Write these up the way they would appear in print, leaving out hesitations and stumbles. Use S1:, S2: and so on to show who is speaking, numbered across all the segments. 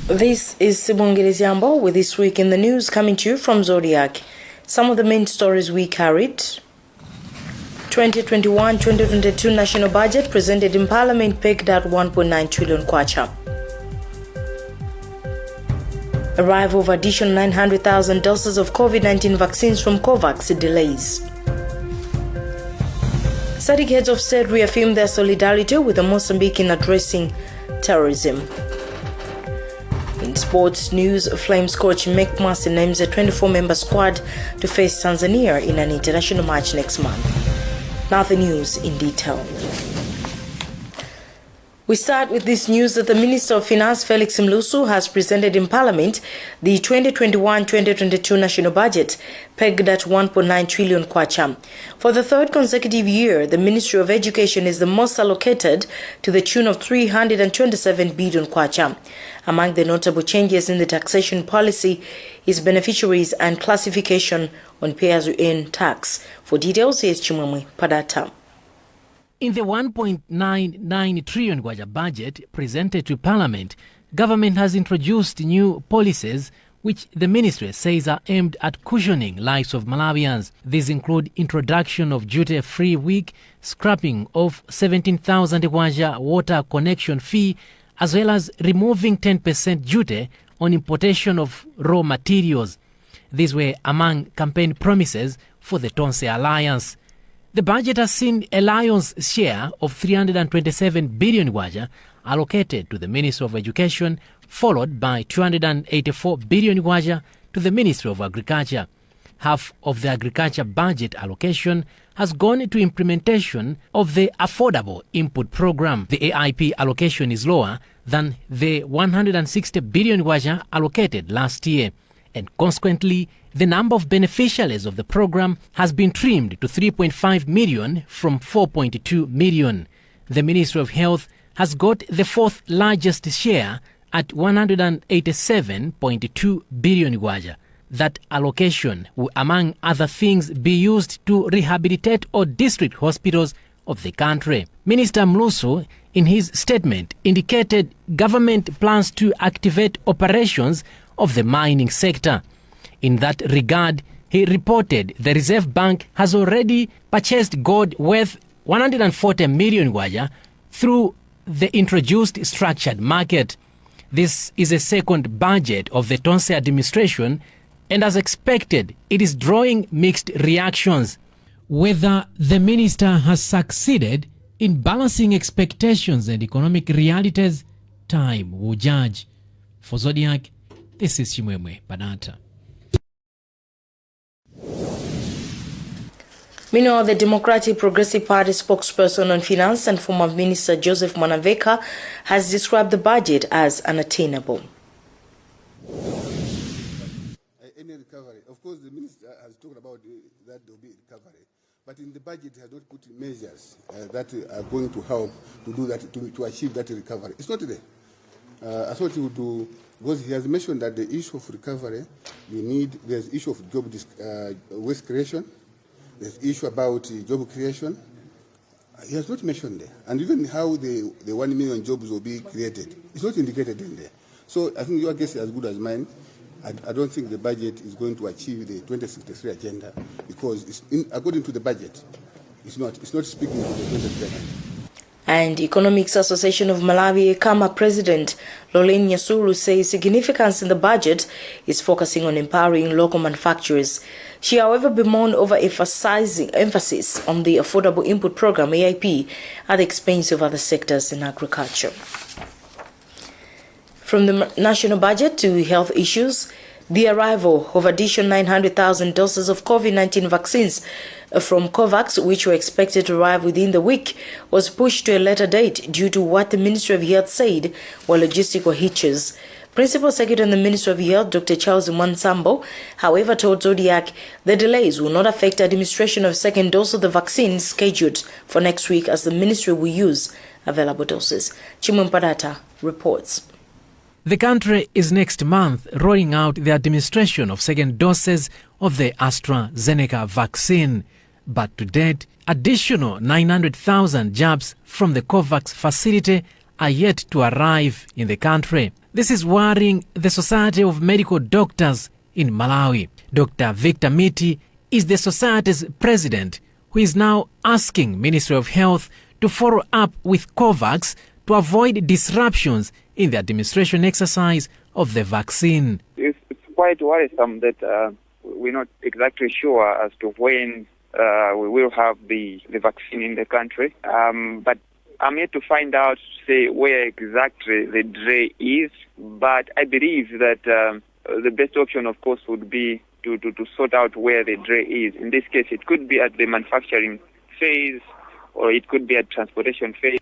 S1: This is Sibongile Ziambo with This Week in the News, coming to you from Zodiac. Some of the main stories we carried. 2021-2022 national budget presented in Parliament pegged at 1.9 trillion kwacha. Arrival of additional 900,000 doses of COVID-19 vaccines from COVAX delays. SADC heads of state reaffirmed their solidarity with the Mozambique in addressing terrorism. In sports news, Flames coach Mick Mercy names a 24-member squad to face Tanzania in an international match next month. Now the news in detail. We start with this news that the Minister of Finance, Felix Mlusu, has presented in Parliament the 2021-2022 national budget pegged at 1.9 trillion kwacha. For the third consecutive year, the Ministry of Education is the most allocated to the tune of 327 billion kwacha. Among the notable changes in the taxation policy is beneficiaries and classification on pay-as-you-earn tax. For details, here's Chimwemwe Padata.
S2: In the 1.99 trillion kwacha budget presented to Parliament, government has introduced new policies which the ministry says are aimed at cushioning lives of Malawians. These include introduction of duty-free week, scrapping of 17,000 kwacha water connection fee, as well as removing 10% duty on importation of raw materials. These were among campaign promises for the Tonse Alliance. The budget has seen a lion's share of 327 billion kwacha allocated to the Ministry of Education, followed by 284 billion kwacha to the Ministry of Agriculture. Half of the agriculture budget allocation has gone to implementation of the Affordable Input Program. The AIP allocation is lower than the 160 billion kwacha allocated last year, and consequently, the number of beneficiaries of the program has been trimmed to 3.5 million from 4.2 million. The Ministry of Health has got the fourth largest share at 187.2 billion kwacha. That allocation will, among other things, be used to rehabilitate all district hospitals of the country. Minister Mlusu, in his statement, indicated government plans to activate operations of the mining sector. In that regard, he reported the Reserve Bank has already purchased gold worth 140 million kwacha through the introduced structured market. This is a second budget of the Tonse administration, and as expected, it is drawing mixed reactions. Whether the minister has succeeded in balancing expectations and economic realities, time will judge. For Zodiac, this is Chimwemwe Padata.
S1: Meanwhile, the Democratic Progressive Party spokesperson on finance and former Minister Joseph Mwanaveka has described the budget as unattainable.
S3: Any recovery, of course, the minister has talked about that there will be recovery, but in the budget has not put measures that are going to help to do that, to achieve that recovery. It's not there. I thought he would do, because he has mentioned that the issue of recovery, there's issue of job waste creation, there's issue about job creation. He has not mentioned there. And even how the 1 million jobs will be created, it's not indicated in there. So I think your guess is as good as mine. I don't think the budget is going to achieve the 2063 agenda, because according to the budget, it's not speaking to the 2063 agenda.
S1: And Economics Association of Malawi Kama President Lolene Nyasulu says significance in the budget is focusing on empowering local manufacturers. She, however, bemoaned over emphasis on the Affordable Input Program, AIP, at the expense of other sectors in agriculture. From the national budget to health issues, the arrival of additional 900,000 doses of COVID-19 vaccines from COVAX, which were expected to arrive within the week, was pushed to a later date due to what the Ministry of Health said were logistical hitches. Principal Secretary in the Ministry of Health, Dr. Charles Mwansambo, however, told Zodiac the delays will not affect administration of second dose of the vaccine scheduled for next week, as the ministry will use available doses. Chimwemwe Padata reports.
S2: The country is next month rolling out the administration of second doses of the AstraZeneca vaccine. But to date, additional 900,000 jabs from the COVAX facility are yet to arrive in the country. This is worrying the Society of Medical Doctors in Malawi. Dr. Victor Miti is the society's president, who is now asking Ministry of Health to follow up with COVAX to avoid disruptions in the administration exercise of the vaccine.
S4: It's quite worrisome that we're not exactly sure as to when we will have the vaccine in the country. But I'm yet to find out, say, where exactly the delay is. But I believe that the best option, of course, would be to sort out where the delay is. In this case, it could be at the manufacturing phase, or it could be at transportation phase.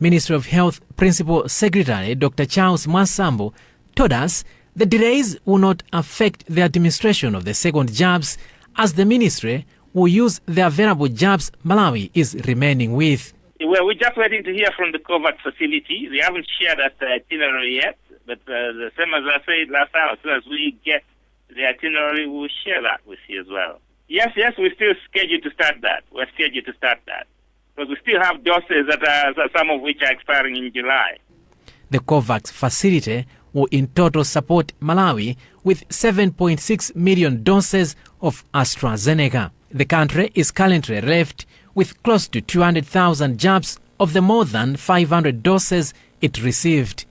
S2: Ministry of Health Principal Secretary Dr. Charles Masambo told us the delays will not affect the administration of the second jabs, as the ministry will use the available jabs Malawi is remaining with.
S5: Well, we're just waiting to hear from the COVAX facility. They haven't shared that itinerary yet, but the same as I said last time, as soon as we get the itinerary, we'll share that with you as well. Yes, we're still scheduled to start that. We're scheduled to start that. Because we still have doses that are, some of which are expiring in July.
S2: The COVAX facility will in total support Malawi with 7.6 million doses of AstraZeneca. The country is currently left with close to 200,000 jabs of the more than 500 doses it received.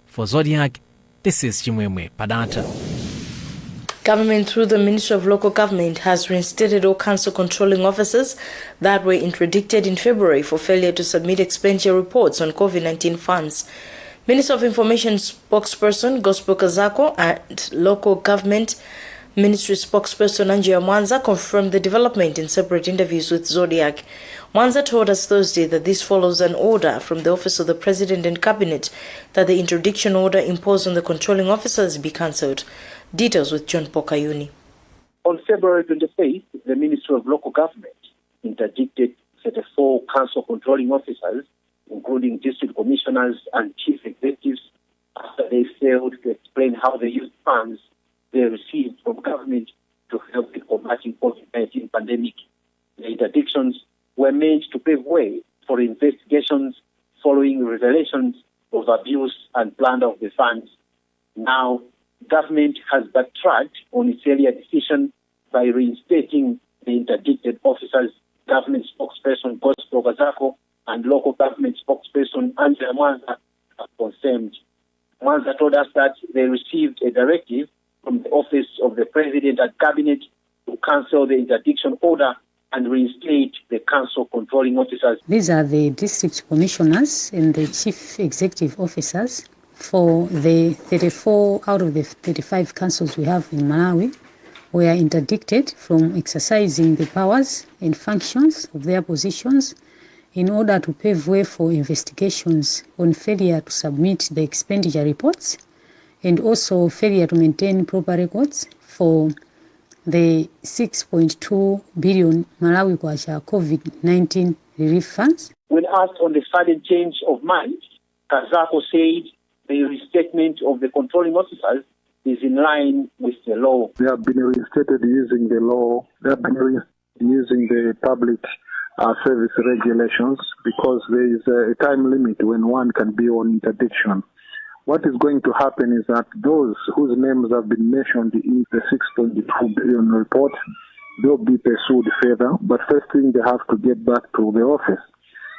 S2: For Zodiac, this is Chimwemwe Padata.
S1: Government through the Ministry of Local Government has reinstated all council controlling officers that were interdicted in February for failure to submit expenditure reports on COVID-19 funds. Minister of Information spokesperson Gospel Kazako and Local Government Ministry spokesperson Anjia Mwanza confirmed the development in separate interviews with Zodiac. Mwanza told us Thursday that this follows an order from the Office of the President and Cabinet that the interdiction order imposed on the controlling officers be cancelled. Details with John Pokayuni.
S6: On February 25th, the Ministry of Local Government interdicted 34 council controlling officers, including district commissioners and chief executives, after they failed to explain how they used funds they received from government to help in combating COVID-19 pandemic. The interdictions were meant to pave way for investigations following revelations of abuse and plunder of the funds. Now, government has backtracked on its earlier decision by reinstating the interdicted officers. Government spokesperson Gospel Kazako and local government spokesperson Angela Mwanza have confirmed. Mwanza told us that they received a directive from the Office of the President and Cabinet to cancel the interdiction order and reinstate the council controlling officers.
S7: These are the district commissioners and the chief executive officers for the 34 out of the 35 councils we have in Malawi. We are interdicted from exercising the powers and functions of their positions in order to pave way for investigations on failure to submit the expenditure reports and also failure to maintain proper records for the 6.2 billion Malawi Kwacha COVID-19 relief funds.
S6: When asked on the sudden change of mind, Kazako said the restatement of the controlling officers is in line with the law.
S8: They have been reinstated using the law. They have been reinstated using the public service regulations because there is a time limit when one can be on interdiction. What is going to happen is that those whose names have been mentioned in the 6.2 billion report, they'll be pursued further. But first thing, they have to get back to the office.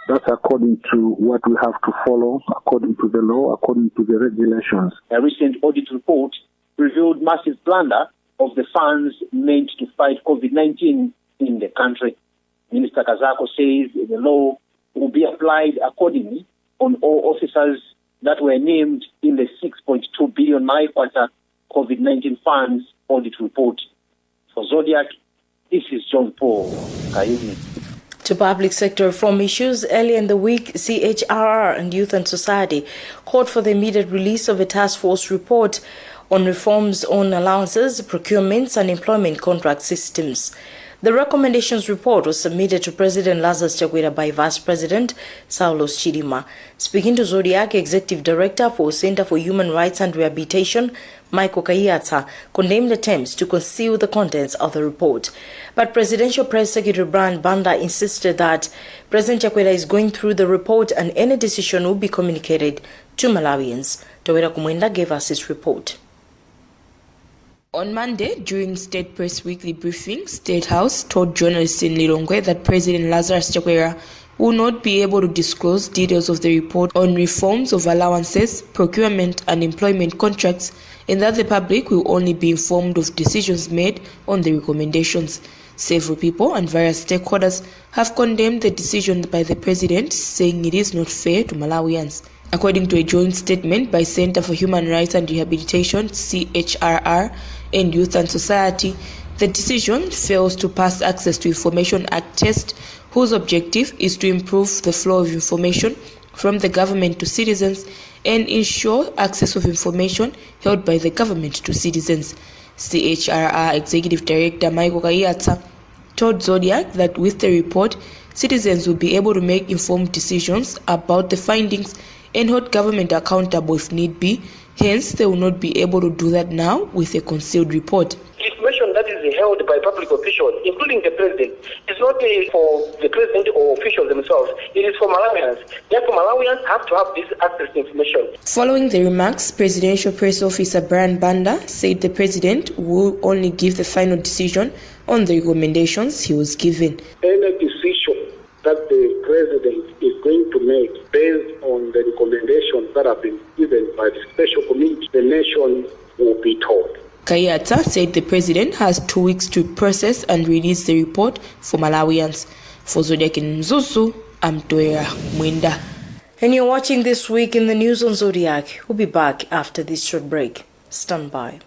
S8: That's according to what we have to follow, according to the law, according to the regulations.
S6: A recent audit report revealed massive plunder of the funds meant to fight COVID-19 in the country. Minister Kazako says the law will be applied accordingly on all officers that were named in the 6.2 billion Malawi COVID-19 funds audit report. For Zodiac, this is John Paul Kayuni.
S1: To public sector reform issues, earlier in the week, CHRR and Youth and Society called for the immediate release of a task force report on reforms on allowances, procurements and employment contract systems. The recommendations report was submitted to President Lazarus Chakwera by Vice President Saulos Chilima. Speaking to Zodiac, Executive Director for Center for Human Rights and Rehabilitation, Michael Kayata, condemned attempts to conceal the contents of the report. But Presidential Press Secretary Brian Banda insisted that President Chakwera is going through the report and any decision will be communicated to Malawians. Towera Kumwenda gave us his report. On Monday, during State Press Weekly briefing, State House told journalists in Lilongwe that President Lazarus Chakwera will not be able to disclose details of the report on reforms of allowances, procurement and employment contracts, and that the public will only be informed of decisions made on the recommendations. Several people and various stakeholders have condemned the decision by the President, saying it is not fair to Malawians. According to a joint statement by Center for Human Rights and Rehabilitation, CHRR, and Youth and Society, the decision fails to pass Access to Information Act test, whose objective is to improve the flow of information from the government to citizens and ensure access of information held by the government to citizens. CHRR Executive Director Michael Kayatsa told Zodiac that with the report, citizens will be able to make informed decisions about the findings and hold government accountable if need be. Hence, they will not be able to do that now with a concealed report.
S9: Information that is held by public officials, including the president, is not for the president or officials themselves. It is for Malawians. Therefore, Malawians have to have this access to information.
S1: Following the remarks, Presidential Press Officer Brian Banda said the president will only give the final decision on the recommendations he was given.
S10: Any decision that the president is going to make based on the recommendations that have been given by the special committee, the nation will be told.
S1: Kayata said the president has 2 weeks to process and release the report for Malawians. For Zodiac in Mzuzu, I'm Towera Kumwenda. And you're watching This Week in the News on Zodiac. We'll be back after this short break. Stand by.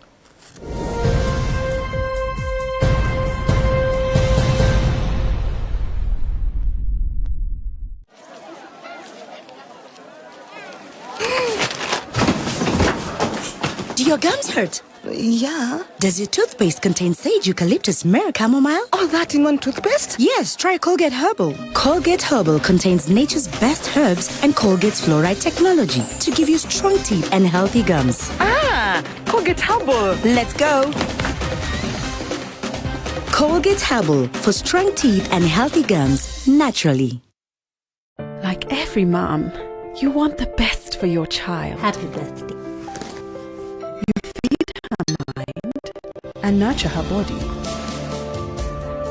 S11: Do your gums hurt?
S12: Yeah.
S11: Does your toothpaste contain sage, eucalyptus, myrrh, chamomile?
S12: All that in one toothpaste?
S11: Yes, try Colgate Herbal. Colgate Herbal contains nature's best herbs and Colgate's fluoride technology to give you strong teeth and healthy gums.
S12: Ah, Colgate Herbal.
S11: Let's go. Colgate Herbal for strong teeth and healthy gums naturally.
S13: Like every mom, you want the best for your child.
S11: Happy birthday.
S13: And nurture her body.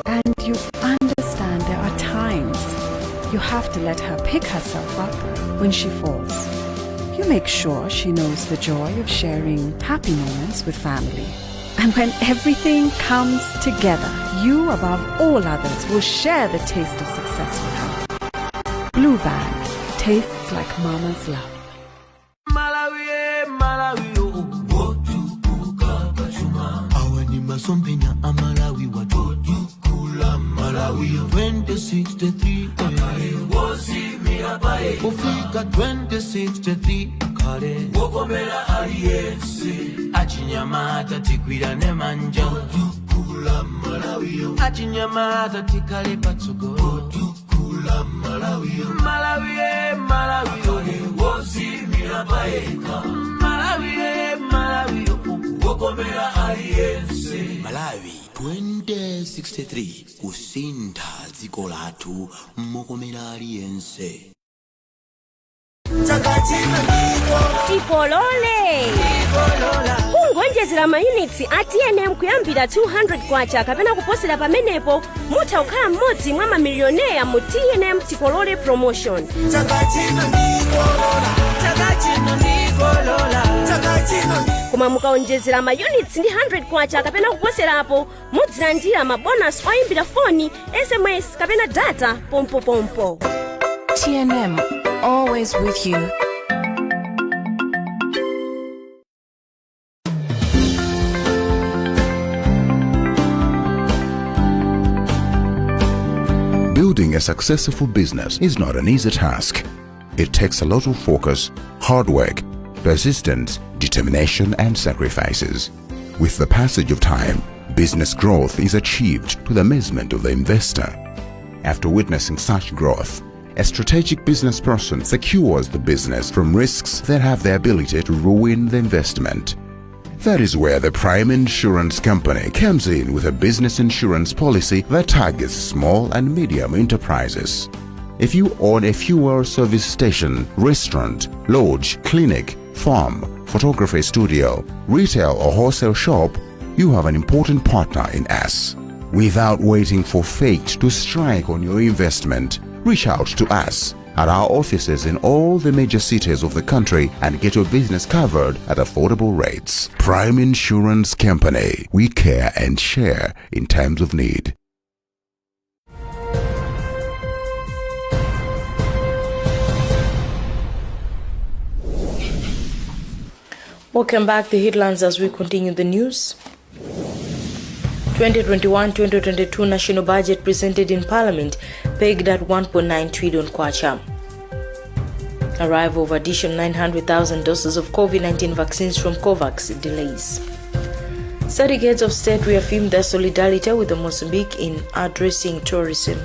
S13: And you understand there are times you have to let her pick herself up when she falls. You make sure she knows the joy of sharing happy moments with family. And when everything comes together, you above all others will share the taste of success with her. Blue Band tastes like mama's love.
S14: Sompenya amalawi watukula Malawi 2063 Ufika 2063 kale Wokomera aliyense Achinyamata tikwira ne manja Watukula Malawi Achinyamata tikale patsugo Watukula Malawi Malawi Wozimira paeka Malawi Wokomera aliyense Malawi 2063 kusinda dziko lathu mokomera aliyense
S15: Tipolole kungonjezera mayunits ATNM kuyambira 200 kwacha kapena kuposera pamenepo mutha kukhala mmodzi mwa mamilioneya mu TNM Tipolole promotion. Koma mukaonjezera mayunits ndi 100 kwacha kapena kuposerapo mudzilandira mabonus oyimbira foni, SMS kapena data pompo.
S16: TNM, always with you.
S17: Building a successful business is not an easy task. It takes a lot of focus, hard work, persistence, determination, and sacrifices. With the passage of time, business growth is achieved to the amazement of the investor. After witnessing such growth, a strategic business person secures the business from risks that have the ability to ruin the investment. That is where the Prime Insurance Company comes in with a business insurance policy that targets small and medium enterprises. If you own a fuel service station, restaurant, lodge, clinic, farm, photography studio, retail or wholesale shop, you have an important partner in us. Without waiting for fate to strike on your investment, reach out to us at our offices in all the major cities of the country and get your business covered at affordable rates. Prime Insurance Company. We care and share in times of need.
S1: Welcome back to Headlines as we continue the news. 2021-2022 national budget presented in Parliament pegged at 1.9 trillion kwacha. Arrival of additional 900,000 doses of COVID-19 vaccines from COVAX delays. SADC heads of state reaffirmed their solidarity with the Mozambique in addressing tourism.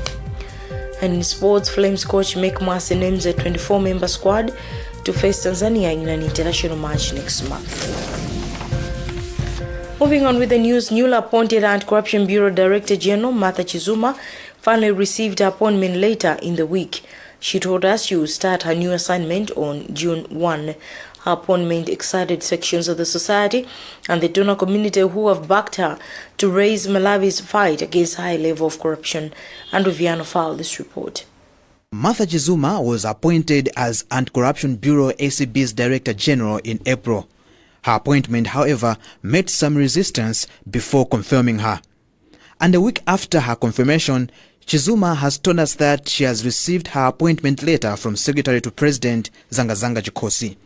S1: And in sports, Flames coach Mek Mwasi names a 24-member squad to face Tanzania in an international match next month. Moving on with the news, newly appointed Anti-Corruption Bureau Director General Martha Chizuma finally received her appointment later in the week. She told us she will start her new assignment on June 1. Her appointment excited sections of the society and the donor community who have backed her to raise Malawi's fight against high level of corruption. Andrew Viano filed this report.
S18: Martha Chizuma was appointed as Anti-Corruption Bureau ACB's Director General in April. Her appointment, however, met some resistance before confirming her. And a week after her confirmation, Chizuma has told us that she has received her appointment letter from Secretary to President Zangazanga Chikosi.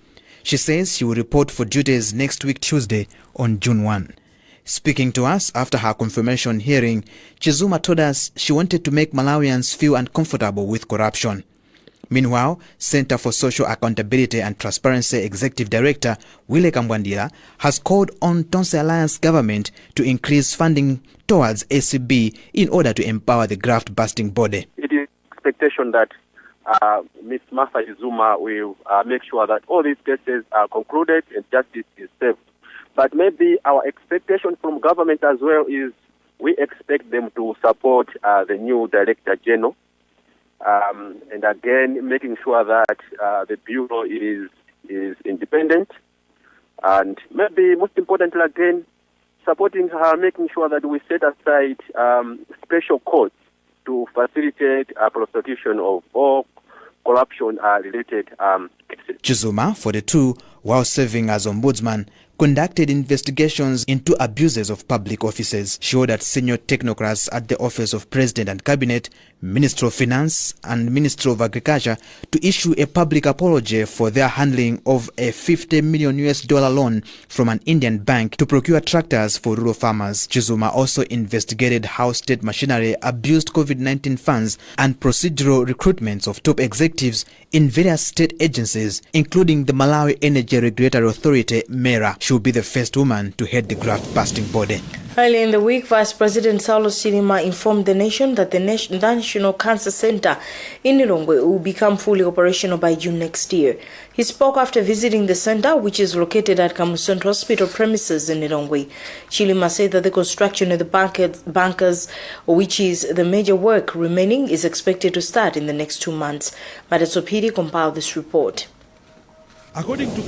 S18: She says she will report for duties next week Tuesday on June 1. Speaking to us after her confirmation hearing, Chizuma told us she wanted to make Malawians feel uncomfortable with corruption. Meanwhile, Center for Social Accountability and Transparency Executive Director Wile Kambwandira has called on Tonse Alliance government to increase funding towards ACB in order to empower the graft-busting body.
S19: It is expectation that Ms. Martha Chizuma will make sure that all these cases are concluded and justice is served. But maybe our expectation from government as well is we expect them to support the new Director General. And again, making sure that the Bureau is independent. And maybe most importantly, again, supporting her, making sure that we set aside special courts to facilitate prosecution of all corruption-related cases.
S18: Chizuma, 42, while serving as ombudsman, conducted investigations into abuses of public offices. She ordered senior technocrats at the Office of President and Cabinet, Minister of Finance and Minister of Agriculture to issue a public apology for their handling of a $50 million loan from an Indian bank to procure tractors for rural farmers. Chizuma also investigated how state machinery abused COVID-19 funds and procedural recruitments of top executives in various state agencies, including the Malawi Energy Regulatory Authority, MERA. She will be the first woman to head the graft-busting body.
S1: Earlier in the week, Vice President Saulos Chilima informed the nation that the National Cancer Center in Lilongwe will become fully operational by June next year. He spoke after visiting the center, which is located at Kamusonto Hospital premises in Lilongwe. Chilima said that the construction of the bunkers, which is the major work remaining, is expected to start in the next 2 months. Madasopiri compiled this report.
S20: According to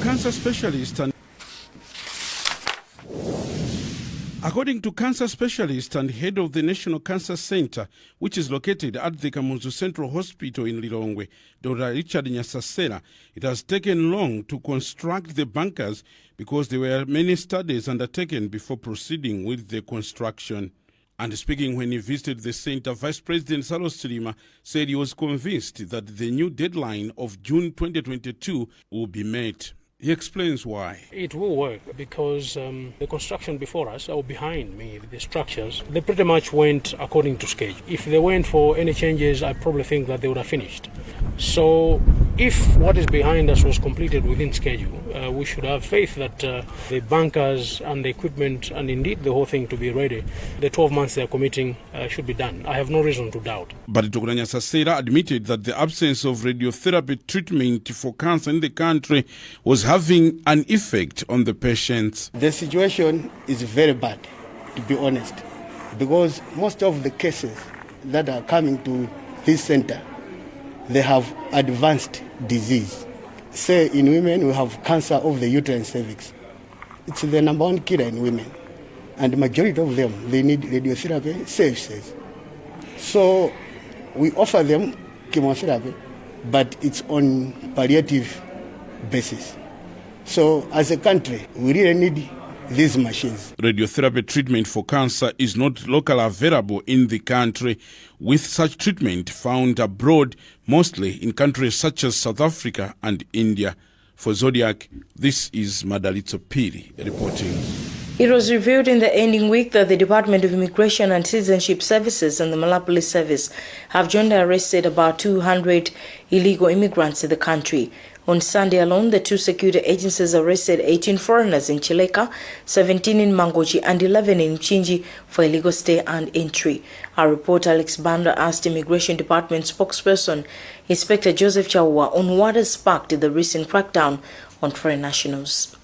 S20: cancer specialists and head of the National Cancer Center, which is located at the Kamuzu Central Hospital in Lilongwe, Dr. Richard Nyasasera, it has taken long to construct the bunkers because there were many studies undertaken before proceeding with the construction. And speaking when he visited the center, Vice President Saulos Chilima said he was convinced that the new deadline of June 2022 will be met. He explains why.
S21: It will work because the construction before us, or behind me, the structures, they pretty much went according to schedule. If they went for any changes, I probably think that they would have finished. So if what is behind us was completed within schedule, we should have faith that the bunkers and the equipment and indeed the whole thing to be ready, the 12 months they are committing should be done. I have no reason to doubt.
S20: But Dr. Nyasasera admitted that the absence of radiotherapy treatment for cancer in the country was having an effect on the patients.
S22: The situation is very bad, to be honest, because most of the cases that are coming to his center they have advanced disease. Say in women, we have cancer of the uterine cervix. It's the number one killer in women. And the majority of them, they need radiotherapy services. So we offer them chemotherapy, but it's on palliative basis. So as a country, we really need these machines.
S20: Radiotherapy treatment for cancer is not locally available in the country, with such treatment found abroad, mostly in countries such as South Africa and India. For Zodiac, this is Madalitso Piri reporting.
S1: It was revealed in the ending week that the Department of Immigration and Citizenship Services and the Malawi Police Service have jointly arrested about 200 illegal immigrants in the country. On Sunday alone, the two security agencies arrested 18 foreigners in Chileka, 17 in Mangochi, and 11 in Mchinji for illegal stay and entry. Our reporter Alex Banda asked Immigration Department spokesperson Inspector Joseph Chakwera on what has sparked the recent crackdown on foreign nationals.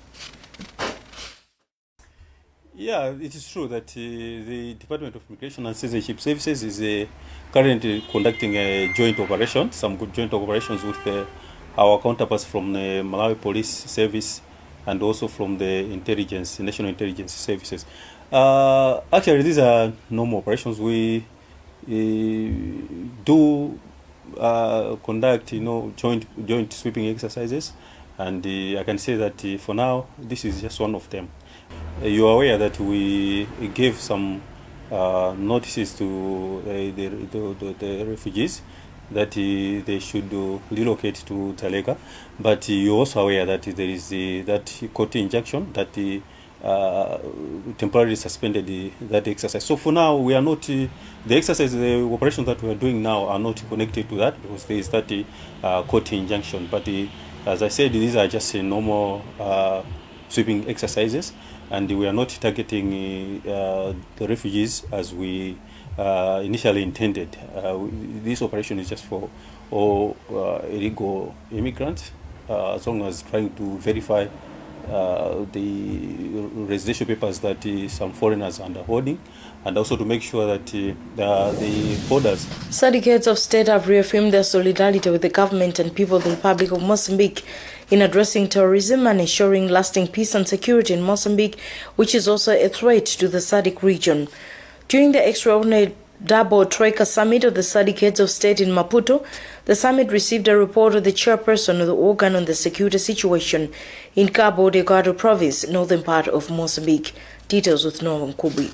S3: Yeah, it is true that the Department of Immigration and Citizenship Services is currently conducting a joint operation, some good joint operations with our counterparts from the Malawi Police Service and also from the National Intelligence Services. Actually, these are normal operations. We do conduct, joint sweeping exercises, and I can say that for now, this is just one of them. You are aware that we gave some notices to the refugees that they should relocate to Taleka, but you're also aware that there is that court injunction that temporarily suspended that exercise. So for now, we are not the exercise, the operations that we are doing now are not connected to that because there is that court injunction. But as I said, these are just normal sweeping exercises, and we are not targeting the refugees as we initially intended. This operation is just for all illegal immigrants, as long as trying to verify the residential papers that some foreigners are underholding, and also to make sure that the borders.
S1: SADC heads of state have reaffirmed their solidarity with the government and people of the Republic of Mozambique in addressing terrorism and ensuring lasting peace and security in Mozambique, which is also a threat to the SADC region. During the extraordinary Double Troika Summit of the SADC heads of state in Maputo, the summit received a report of the chairperson of the organ on the security situation in Cabo Delgado province, northern part of Mozambique. Details with Norman Kubi.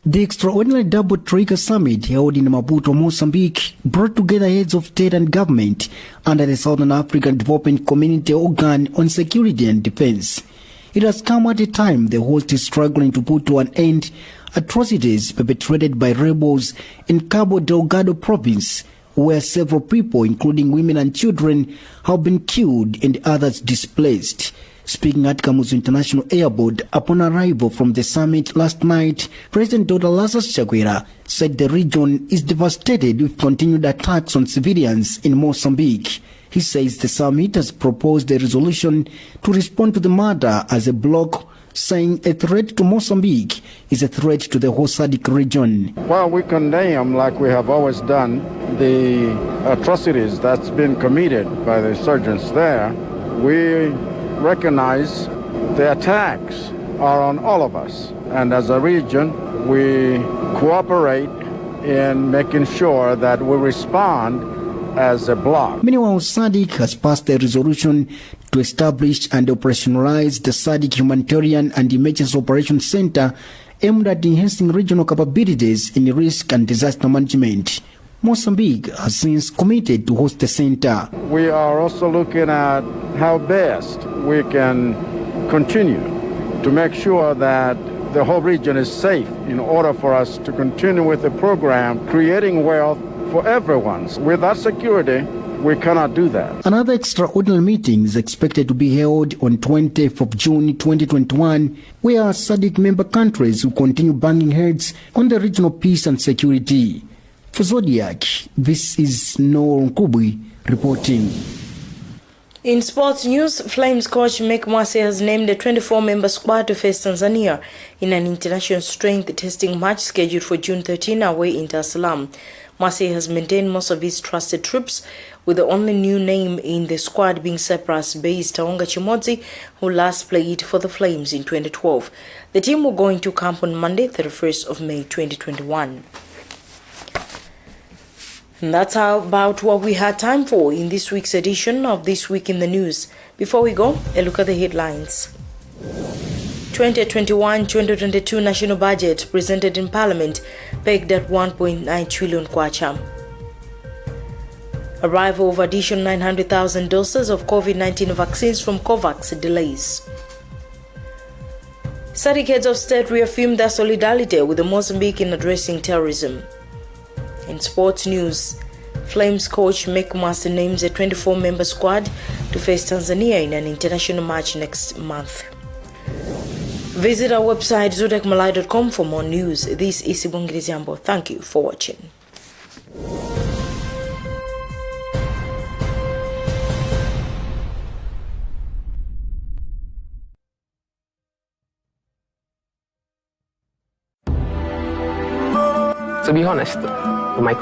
S4: The extraordinary Double Troika Summit held in Maputo, Mozambique, brought together heads of state and government under the Southern African Development Community organ on security and defense. It has come at a time the host is struggling to put to an end atrocities perpetrated by rebels in Cabo Delgado province, where several people, including women and children, have been killed and others displaced. Speaking at Kamuzu International Airport upon arrival from the summit last night, President Dr. Lazarus Chakwera said the region is devastated with continued attacks on civilians in Mozambique. He says the summit has proposed a resolution to respond to the matter as a bloc, saying a threat to Mozambique is a threat to the whole SADC region.
S8: Well, we condemn, like we have always done, the atrocities that's been committed by the insurgents there. We recognize the attacks are on all of us. And as a region, we cooperate in making sure that we respond as a bloc.
S4: Meanwhile, SADC has passed a resolution to establish and operationalize the SADC Humanitarian and Emergency Operations Center aimed at enhancing regional capabilities in risk and disaster management. Mozambique has since committed to host the center.
S8: We are also looking at how best we can continue to make sure that the whole region is safe in order for us to continue with the program, creating wealth for everyone. Without security, we cannot do that.
S4: Another extraordinary meeting is expected to be held on 20th of June 2021, where SADC member countries will continue banging heads on the regional peace and security. For Zodiac, this is Noel Nkubwi reporting.
S1: In sports news, Flames coach Mick Mwase has named a 24-member squad to face Tanzania in an international strength testing match scheduled for June 13 away in Dar es Salaam. Marseille has maintained most of its trusted troops, with the only new name in the squad being Cyprus-based Taonga Chimodzi, who last played for the Flames in 2012. The team will go into camp on Monday, 31st of May 2021. And that's about what we had time for in this week's edition of This Week in the News. Before we go, a look at the headlines. 2021-2022 national budget presented in Parliament pegged at 1.9 trillion kwacha. Arrival of additional 900,000 doses of COVID-19 vaccines from COVAX delays. SADC heads of state reaffirmed their solidarity with Mozambique in addressing terrorism. In sports news, Flames coach Mick Master names a 24-member squad to face Tanzania in an international match next month. Visit our website zodiacmalai.com for more news. This is Sibongile Ziambo. Thank you for watching.
S2: To be honest, my